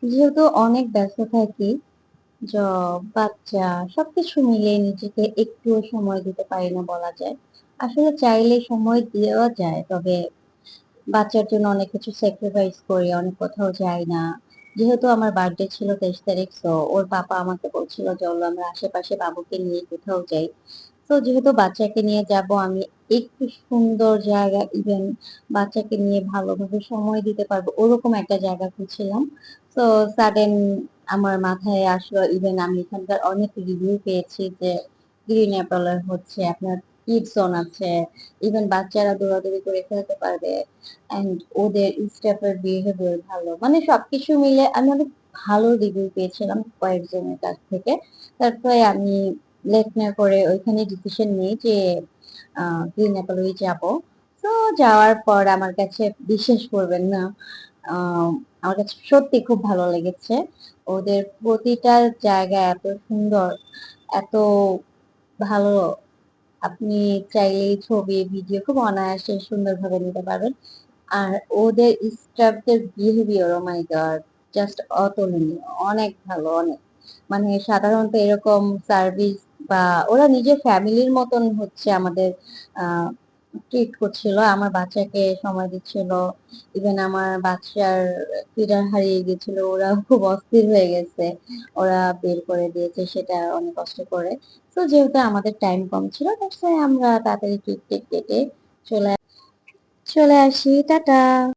যেহেতু অনেক ব্যস্ত থাকি, জব, বাচ্চা সবকিছু মিলিয়ে নিজেকে একটুও সময় দিতে পারি না বলা যায়। আসলে চাইলে সময় দেওয়া যায়, তবে বাচ্চার জন্য অনেক কিছু স্যাক্রিফাইস করি, অনেক কোথাও যাই না। যেহেতু আমার বার্থডে ছিল ২৩ তারিখ, সো ওর পাপা আমাকে বলছিল যে, "চলো আমরা আশেপাশে বাবুকে নিয়ে কোথাও যাই।" তো যেহেতু বাচ্চাকে নিয়ে যাব, আমি একটু সুন্দর জায়গা, ইভেন বাচ্চাকে নিয়ে ভালোভাবে সময় দিতে পারবো ওরকম একটা জায়গা খুঁজছিলাম। তো সাডেন আমার মাথায় আসলো, ইভেন আমি এখানকার অনেক রিভিউ পেয়েছি যে গ্রিন অ্যাপেলের হচ্ছে আপনার কিডস জোন আছে, ইভেন বাচ্চারা দৌড়াদৌড়ি করে খেলতে পারবে, অ্যান্ড ওদের স্টাফের বিহেভিয়ার ভালো, মানে সবকিছু মিলে আমি অনেক ভালো রিভিউ পেয়েছিলাম কয়েকজনের কাছ থেকে। তারপরে আমি লেট না করে ওইখানে ডিসিশন নিই যে গ্রিন অ্যাপেলই যাব। তো যাওয়ার পর আমার কাছে বিশ্বাস করবেন না, আমার কাছে সত্যি খুব ভালো লেগেছে। ওদের প্রতিটা জায়গা এত সুন্দর, এত ভালো। আপনি চাইলেই ছবি, ভিডিও খুব অনায়াসে সুন্দরভাবে নিতে পারবেন। আর ওদের স্টাফদের বিহেভিয়ার, ও মাই গড! জাস্ট অতুলনীয়। অনেক ভালো, অনেক। মানে সাধারণত এরকম সার্ভিস বা ওরা নিজের ফ্যামিলির মতন হচ্ছে আমাদের আ ট্রিট করছিল। আমার বাচ্চাকে সময় দিচ্ছিল। ইভেন আমার বাচ্চার ফিডার হারিয়ে গেছিল। ওরা খুব অস্থির হয়ে গেছে। ওরা বের করে দিয়েছে সেটা অনেক কষ্ট করে। তো যেহেতু আমাদের টাইম কম ছিল, দ্যাটস হোয়াই আমরা তাড়াতাড়ি কেক-টেক কেটে চলে চলে আসি। টাটা।